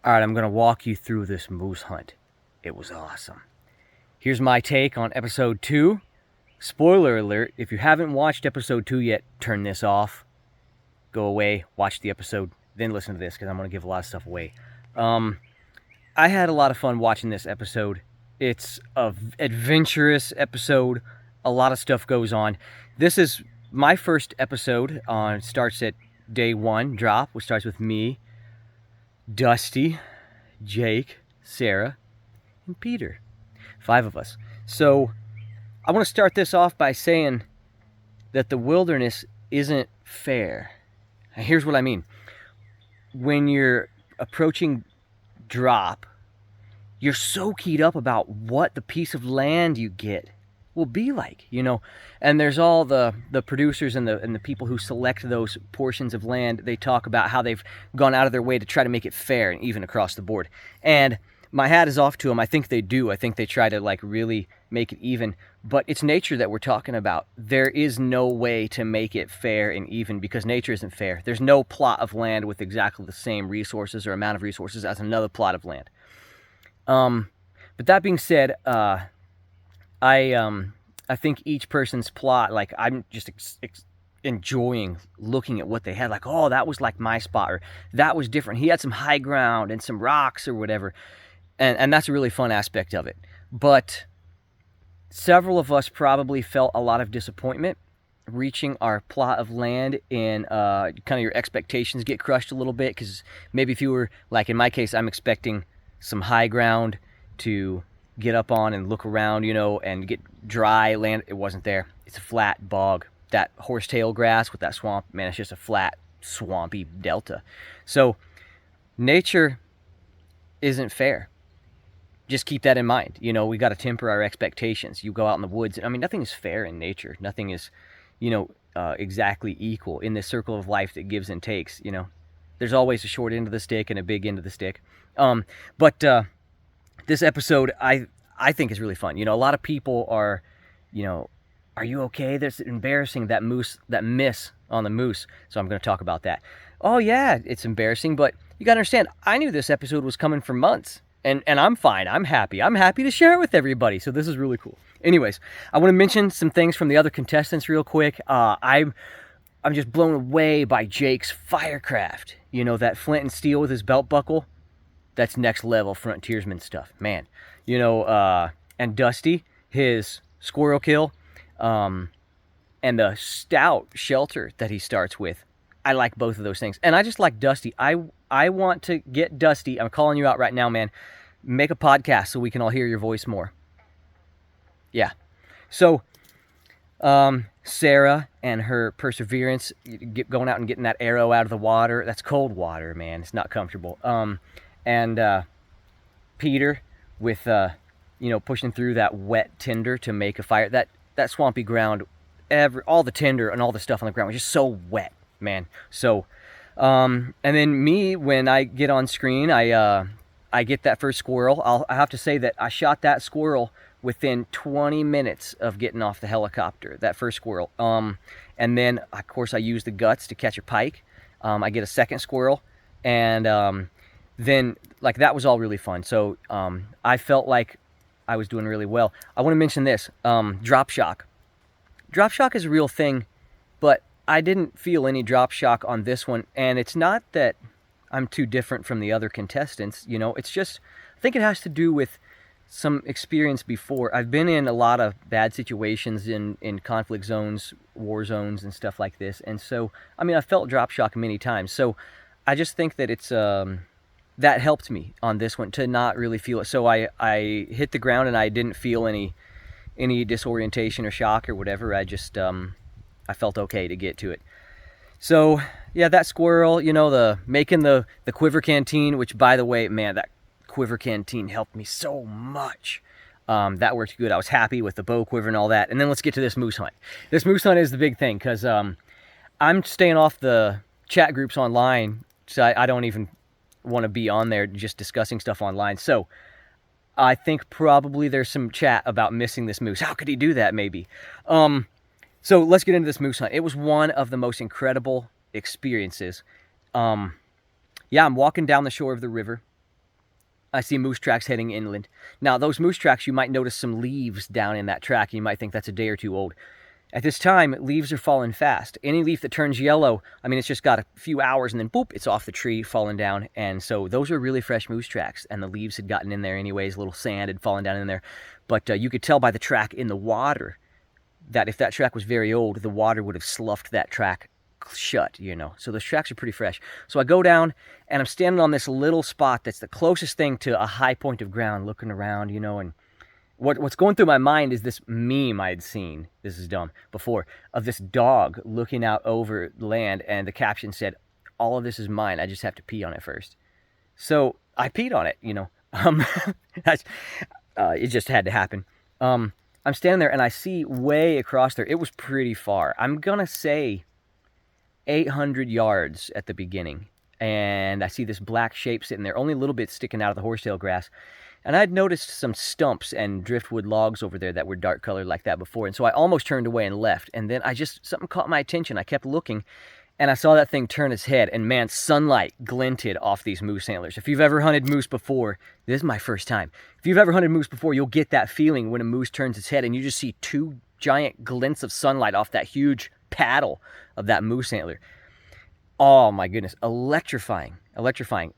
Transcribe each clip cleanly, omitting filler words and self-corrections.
All right, I'm going to walk you through this moose hunt. It was awesome. Here's my take on episode 2. Spoiler alert, if you haven't watched episode 2 yet, turn this off. Go away, watch the episode, then listen to this because I'm going to give a lot of stuff away. I had a lot of fun watching this episode. It's an adventurous episode. A lot of stuff goes on. This is my first episode. Starts at day 1 drop, which starts with me, Dusty, Jake, Sarah, and Peter. 5 of us. So I want to start this off by saying that the wilderness isn't fair. And here's what I mean. When you're approaching drop, you're so keyed up about what the piece of land you get will be like, and there's all the producers and the people who select those portions of land. They talk about how they've gone out of their way to try to make it fair and even across the board, and my hat is off to them. I think they do. I think they try to really make it even, but it's nature that we're talking about. There is no way to make it fair and even because nature isn't fair. There's no plot of land with exactly the same resources or amount of resources as another plot of land. But that being said, I think each person's plot, I'm just enjoying looking at what they had. Oh, that was like my spot, or that was different. He had some high ground and some rocks or whatever. And that's a really fun aspect of it. But several of us probably felt a lot of disappointment reaching our plot of land, and kind of your expectations get crushed a little bit, because maybe if you were, like in my case, I'm expecting some high ground to get up on and look around, and get dry land. It wasn't there. It's a flat bog. That horsetail grass with that swamp, man, it's just a flat, swampy delta. So nature isn't fair. Just keep that in mind. We got to temper our expectations. You go out in the woods. Nothing is fair in nature. Nothing is, exactly equal in this circle of life that gives and takes. There's always a short end of the stick and a big end of the stick. But this episode, I think is really fun. A lot of people are, are you okay? That's embarrassing, that miss on the moose. So I'm going to talk about that. Oh yeah, it's embarrassing, but you got to understand, I knew this episode was coming for months. And I'm fine. I'm happy. I'm happy to share it with everybody. So this is really cool. Anyways, I want to mention some things from the other contestants real quick. I'm just blown away by Jake's firecraft. That flint and steel with his belt buckle. That's next level frontiersman stuff, man. And Dusty, his squirrel kill, and the stout shelter that he starts with. I like both of those things. And I just like Dusty. I want to get Dusty. I'm calling you out right now, man. Make a podcast so we can all hear your voice more. Yeah. So, Sarah and her perseverance, going out and getting that arrow out of the water. That's cold water, man. It's not comfortable. And Peter with, pushing through that wet tinder to make a fire. That swampy ground, all the tinder and all the stuff on the ground was just so wet, man. So, and then me, when I get on screen, I get that first squirrel. I have to say that I shot that squirrel within 20 minutes of getting off the helicopter, that first squirrel. And then, of course, I use the guts to catch a pike. I get a second squirrel, and then, that was all really fun. So I felt like I was doing really well. I want to mention this, drop shock. Drop shock is a real thing, but I didn't feel any drop shock on this one, and it's not that I'm too different from the other contestants, it's just, I think it has to do with some experience before. I've been in a lot of bad situations in conflict zones, war zones, and stuff like this, and so, I felt drop shock many times, so I just think that it's, that helped me on this one to not really feel it. So I hit the ground and I didn't feel any disorientation or shock or whatever. I just, I felt okay to get to it. So yeah, that squirrel, making the quiver canteen, which, by the way, man, that quiver canteen helped me so much. That worked good. I was happy with the bow quiver and all that. And then let's get to this moose hunt. This moose hunt is the big thing, because I'm staying off the chat groups online, so I don't even want to be on there just discussing stuff online. So I think probably there's some chat about missing this moose. How could he do that, maybe? So let's get into this moose hunt. It was one of the most incredible experiences. Yeah, I'm walking down the shore of the river. I see moose tracks heading inland. Now, those moose tracks, you might notice some leaves down in that track. You might think that's a day or two old. At this time, leaves are falling fast. Any leaf that turns yellow, I mean, it's just got a few hours and then boop, it's off the tree, falling down. And so those are really fresh moose tracks. And the leaves had gotten in there anyways, a little sand had fallen down in there. But you could tell by the track in the water that if that track was very old, the water would have sloughed that track shut, you know. So those tracks are pretty fresh. So I go down and I'm standing on this little spot that's the closest thing to a high point of ground, looking around, you know, and what's going through my mind is this meme I had seen, this is dumb, before, of this dog looking out over land, and the caption said, "All of this is mine, I just have to pee on it first." So I peed on it, you know. It just had to happen. I'm standing there and I see way across there, it was pretty far. I'm gonna say 800 yards at the beginning. And I see this black shape sitting there, only a little bit sticking out of the horsetail grass. And I'd noticed some stumps and driftwood logs over there that were dark colored like that before. And so I almost turned away and left. And then something caught my attention. I kept looking and I saw that thing turn its head. And man, sunlight glinted off these moose antlers. If you've ever hunted moose before, this is my first time. If you've ever hunted moose before, you'll get that feeling when a moose turns its head and you just see two giant glints of sunlight off that huge paddle of that moose antler. Oh my goodness, electrifying, electrifying.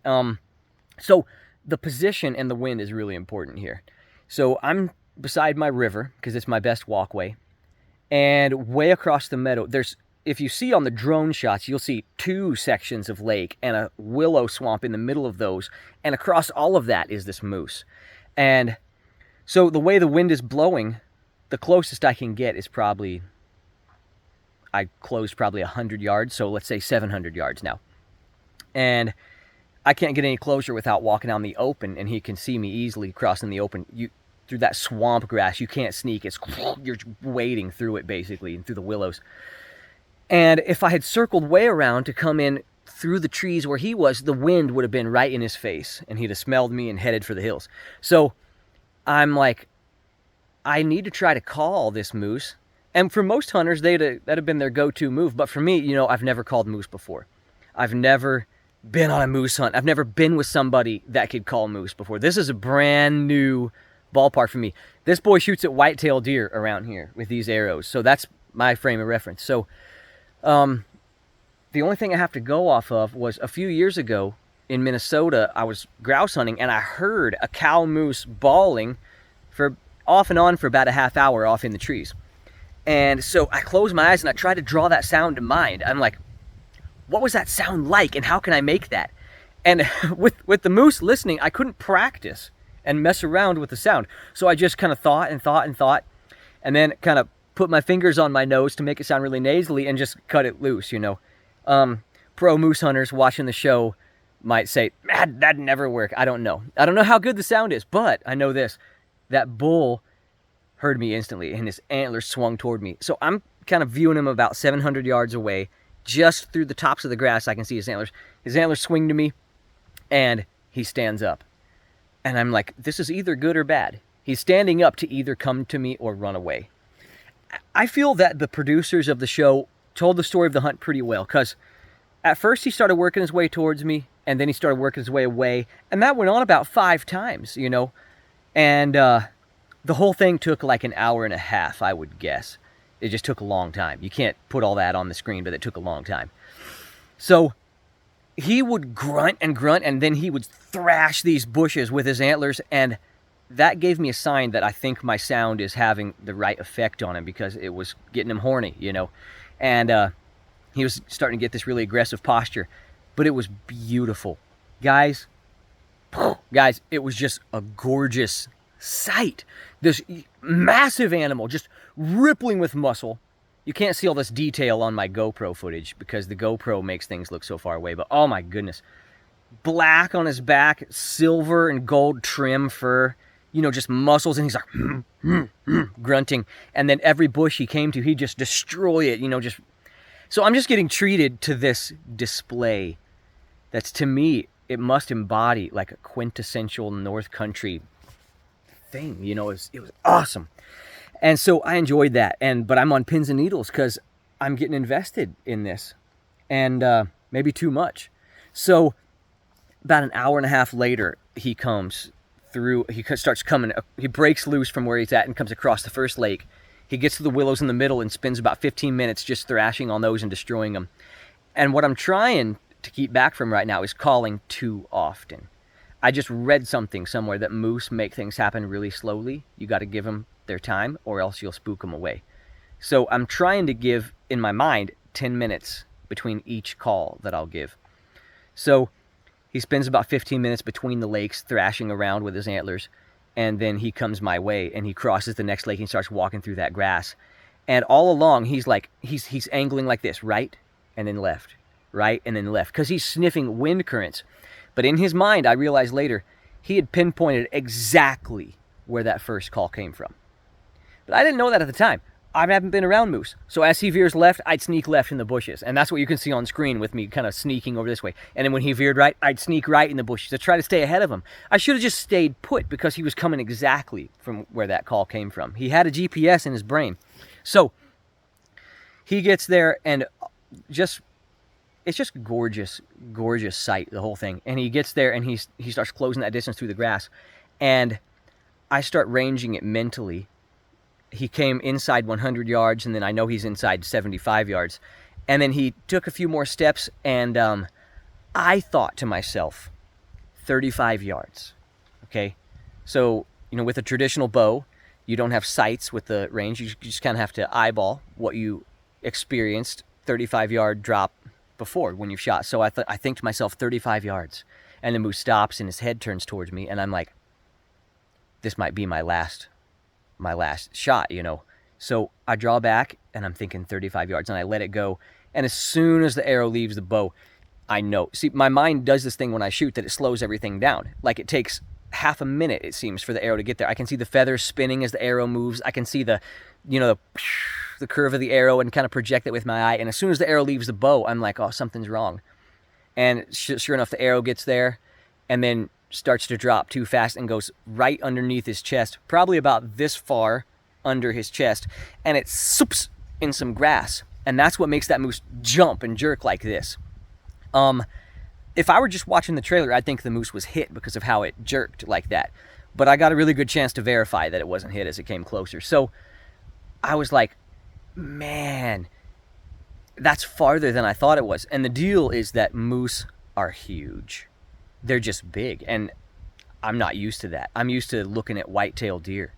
So the position and the wind is really important here. So I'm beside my river because it's my best walkway, and way across the meadow, if you see on the drone shots, you'll see two sections of lake and a willow swamp in the middle of those, and across all of that is this moose. And so the way the wind is blowing, the closest I can get is probably, I closed probably 100 yards, so let's say 700 yards now. And I can't get any closer without walking out in the open, and he can see me easily crossing the open. Through that swamp grass, you can't sneak. You're wading through it, basically, and through the willows. And if I had circled way around to come in through the trees where he was, the wind would have been right in his face, and he'd have smelled me and headed for the hills. So I'm like, I need to try to call this moose. And for most hunters, that'd have been their go-to move. But for me, you know, I've never called moose before. I've never been on a moose hunt. I've never been with somebody that could call moose before. This is a brand new ballpark for me. This boy shoots at whitetail deer around here with these arrows. So that's my frame of reference. So the only thing I have to go off of was a few years ago in Minnesota, I was grouse hunting and I heard a cow moose bawling for off and on for about a half hour off in the trees. And so I closed my eyes and I tried to draw that sound to mind. I'm like, what was that sound like and how can I make that? And with the moose listening, I couldn't practice and mess around with the sound. So I just kind of thought and then kind of put my fingers on my nose to make it sound really nasally and just cut it loose, you know. Pro moose hunters watching the show might say, that'd never work. I don't know. I don't know how good the sound is, but I know this. That bull heard me instantly and his antlers swung toward me. So I'm kind of viewing him about 700 yards away. Just through the tops of the grass, I can see his antlers. His antlers swing to me, and he stands up. And I'm like, this is either good or bad. He's standing up to either come to me or run away. I feel that the producers of the show told the story of the hunt pretty well, because at first he started working his way towards me, and then he started working his way away, and that went on about 5 times, you know. And the whole thing took like an hour and a half, I would guess. It just took a long time. You can't put all that on the screen, but it took a long time. So he would grunt, and then he would thrash these bushes with his antlers, and that gave me a sign that I think my sound is having the right effect on him, because it was getting him horny, you know. And he was starting to get this really aggressive posture, but it was beautiful. Guys, it was just a gorgeous sight. This massive animal just rippling with muscle. You can't see all this detail on my GoPro footage because the GoPro makes things look so far away, but oh my goodness. Black on his back, silver and gold trim fur, you know, just muscles, and he's like grunting. And then every bush he came to, he'd just destroy it, you know, just. So I'm just getting treated to this display that's, to me, it must embody like a quintessential North Country thing, you know. It was awesome. And so I enjoyed that, but I'm on pins and needles because I'm getting invested in this, and maybe too much. So About an hour and a half later, he comes through. He starts coming. He breaks loose from where he's at and comes across the first lake. He gets to the willows in the middle and spends about 15 minutes just thrashing on those and destroying them. And what I'm trying to keep back from right now is calling too often. I just read something somewhere that moose make things happen really slowly. You got to give them their time or else you'll spook them away. So I'm trying to give, in my mind, 10 minutes between each call that I'll give. So he spends about 15 minutes between the lakes thrashing around with his antlers, and then he comes my way and he crosses the next lake and starts walking through that grass. And all along he's angling like this, right and then left, right and then left, because he's sniffing wind currents. But in his mind, I realized later, he had pinpointed exactly where that first call came from. But I didn't know that at the time. I haven't been around moose. So as he veers left, I'd sneak left in the bushes. And that's what you can see on screen with me kind of sneaking over this way. And then when he veered right, I'd sneak right in the bushes to try to stay ahead of him. I should have just stayed put because he was coming exactly from where that call came from. He had a GPS in his brain. So he gets there and it's just gorgeous, gorgeous sight, the whole thing. And he gets there and he starts closing that distance through the grass. And I start ranging it mentally. He came inside 100 yards, and then I know he's inside 75 yards. And then he took a few more steps, and I thought to myself, 35 yards, okay? So, with a traditional bow, you don't have sights with the range. You just kind of have to eyeball what you experienced 35-yard drop before when you've shot. So I think to myself, 35 yards. And the moose stops, and his head turns towards me, and I'm like, this might be my last shot, So I draw back and I'm thinking 35 yards and I let it go. And as soon as the arrow leaves the bow, I know. See, my mind does this thing when I shoot that it slows everything down. Like it takes half a minute, it seems, for the arrow to get there. I can see the feathers spinning as the arrow moves. I can see the curve of the arrow and kind of project it with my eye. And as soon as the arrow leaves the bow, I'm like, oh, something's wrong. And sure enough, the arrow gets there and then starts to drop too fast and goes right underneath his chest, probably about this far under his chest, and it swoops in some grass. And that's what makes that moose jump and jerk like this. If I were just watching the trailer, I'd think the moose was hit because of how it jerked like that. But I got a really good chance to verify that it wasn't hit as it came closer. So I was like, man, that's farther than I thought it was. And the deal is that moose are huge. They're just big, and I'm not used to that. I'm used to looking at white-tailed deer,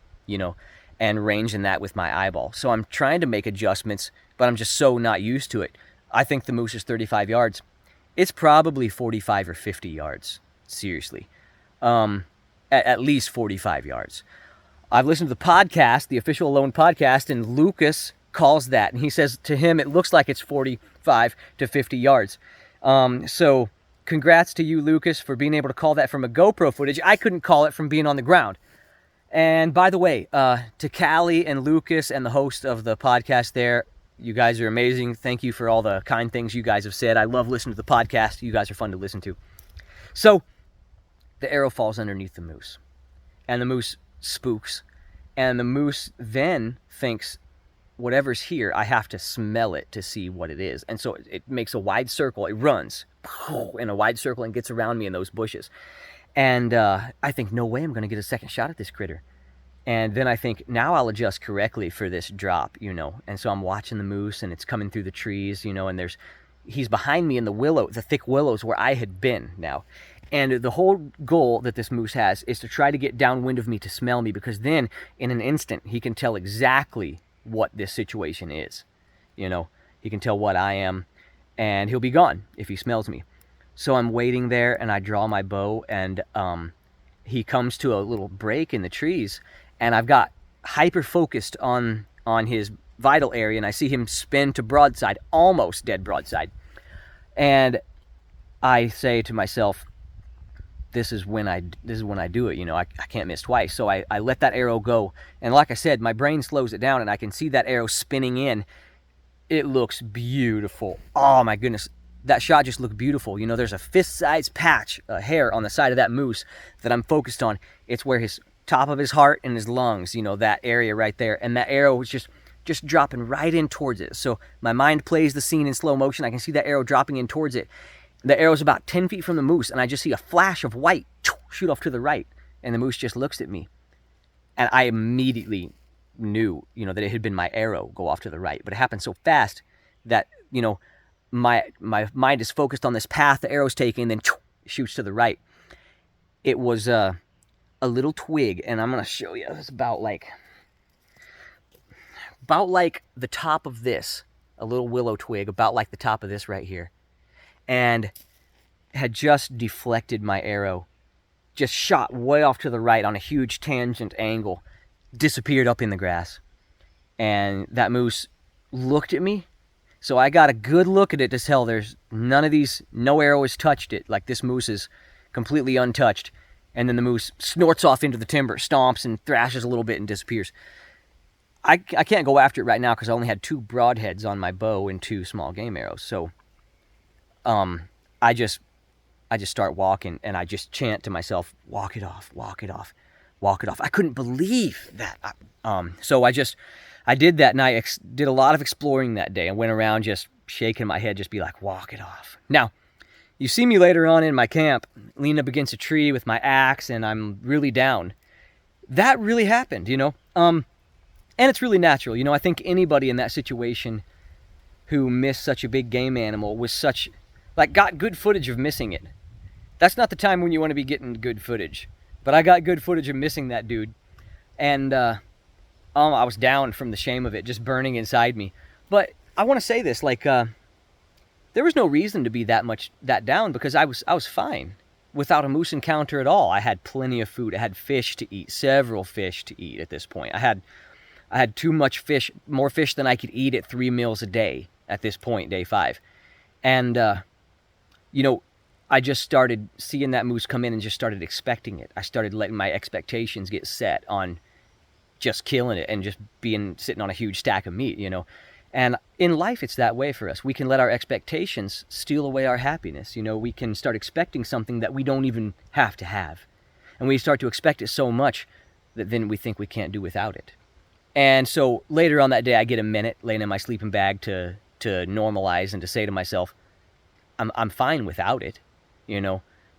and ranging that with my eyeball. So I'm trying to make adjustments, but I'm just so not used to it. I think the moose is 35 yards. It's probably 45 or 50 yards, seriously. At least 45 yards. I've listened to the podcast, the Official Alone podcast, and Lucas calls that, and he says to him it looks like it's 45 to 50 yards. So congrats to you, Lucas, for being able to call that from a GoPro footage. I couldn't call it from being on the ground. And by the way, to Callie and Lucas and the host of the podcast there, you guys are amazing. Thank you for all the kind things you guys have said. I love listening to the podcast. You guys are fun to listen to. So the arrow falls underneath the moose, and the moose spooks, and the moose then thinks, whatever's here, I have to smell it to see what it is. And so it makes a wide circle. It runs in a wide circle and gets around me in those bushes. And I think, no way I'm going to get a second shot at this critter. And then I think, now I'll adjust correctly for this drop, And so I'm watching the moose, and it's coming through the trees, and he's behind me in the thick willows where I had been now. And the whole goal that this moose has is to try to get downwind of me to smell me, because then in an instant he can tell exactly what this situation is. He can tell what I am, and he'll be gone if he smells me. So I'm waiting there, and I draw my bow, and he comes to a little break in the trees, and I've got hyper focused on his vital area, and I see him spin to broadside, almost dead broadside. And I say to myself, this is when I do it. I can't miss twice. So I let that arrow go. And like I said, my brain slows it down, and I can see that arrow spinning in. It looks beautiful. Oh my goodness. That shot just looked beautiful. There's a fist-sized patch, a hair on the side of that moose that I'm focused on. It's where his top of his heart and his lungs, that area right there. And that arrow was just dropping right in towards it. So my mind plays the scene in slow motion. I can see that arrow dropping in towards it. The arrow's about 10 feet from the moose, and I just see a flash of white shoot off to the right, and the moose just looks at me. And I immediately knew, that it had been my arrow go off to the right. But it happened so fast that, my mind is focused on this path the arrow's taking, and then shoots to the right. It was a little twig, and I'm going to show you. It's about like the top of this, a little willow twig, about like the top of this right here. And had just deflected my arrow. Just shot way off to the right on a huge tangent angle. Disappeared up in the grass. And that moose looked at me. So I got a good look at it to tell there's no arrow has touched it. Like this moose is completely untouched. And then the moose snorts off into the timber, stomps and thrashes a little bit and disappears. I can't go after it right now because I only had 2 broadheads on my bow and 2 small game arrows. So I just start walking, and I just chant to myself, walk it off, walk it off, walk it off. I couldn't believe that. So I did that, and I did a lot of exploring that day and went around just shaking my head, just be like, walk it off. Now, you see me later on in my camp, leaning up against a tree with my axe, and I'm really down. That really happened, and it's really natural. I think anybody in that situation who missed such a big game animal got good footage of missing it. That's not the time when you want to be getting good footage. But I got good footage of missing that dude. And I was down from the shame of it, just burning inside me. But I want to say this, there was no reason to be that down because I was fine without a moose encounter at all. I had plenty of food. I had fish to eat, several fish to eat at this point. I had too much fish, more fish than I could eat at 3 meals a day at this point, day 5. And I just started seeing that moose come in and just started expecting it. I started letting my expectations get set on just killing it and just sitting on a huge stack of meat, And in life, it's that way for us. We can let our expectations steal away our happiness. We can start expecting something that we don't even have to have. And we start to expect it so much that then we think we can't do without it. And so later on that day, I get a minute laying in my sleeping bag to normalize and to say to myself, I'm fine without it,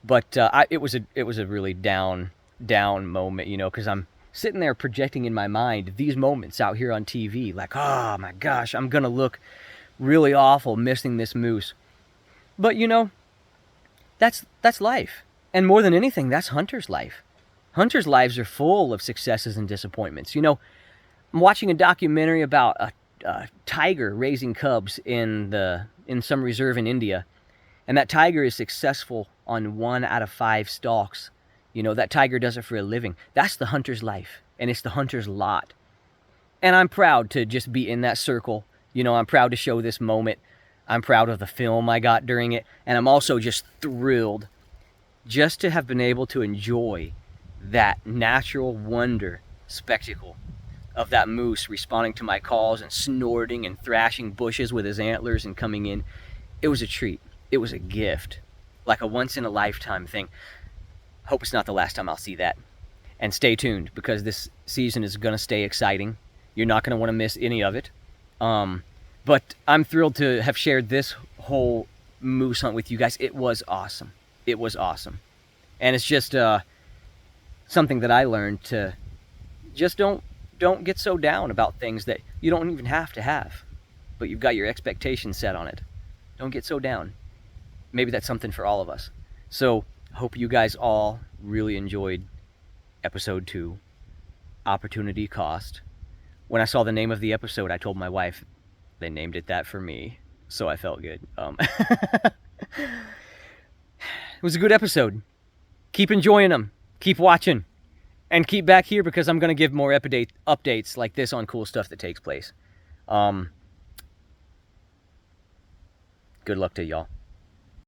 But it was a really down moment, because I'm sitting there projecting in my mind these moments out here on TV, like, oh my gosh, I'm gonna look really awful missing this moose. But that's life, and more than anything, that's hunter's life. Hunters' lives are full of successes and disappointments. I'm watching a documentary about a tiger raising cubs in some reserve in India. And that tiger is successful on 1 out of 5 stalks. That tiger does it for a living. That's the hunter's life, and it's the hunter's lot. And I'm proud to just be in that circle. I'm proud to show this moment. I'm proud of the film I got during it. And I'm also just thrilled just to have been able to enjoy that natural wonder spectacle of that moose responding to my calls and snorting and thrashing bushes with his antlers and coming in. It was a treat. It was a gift, like a once-in-a-lifetime thing. Hope it's not the last time I'll see that. And stay tuned, because this season is going to stay exciting. You're not going to want to miss any of it. But I'm thrilled to have shared this whole moose hunt with you guys. It was awesome. It was awesome. And it's just something that I learned to just don't get so down about things that you don't even have to have, but you've got your expectations set on it. Don't get so down. Maybe that's something for all of us. So, hope you guys all really enjoyed episode 2, Opportunity Cost. When I saw the name of the episode, I told my wife they named it that for me, so I felt good. It was a good episode. Keep enjoying them. Keep watching. And keep back here, because I'm going to give more updates like this on cool stuff that takes place. Good luck to y'all.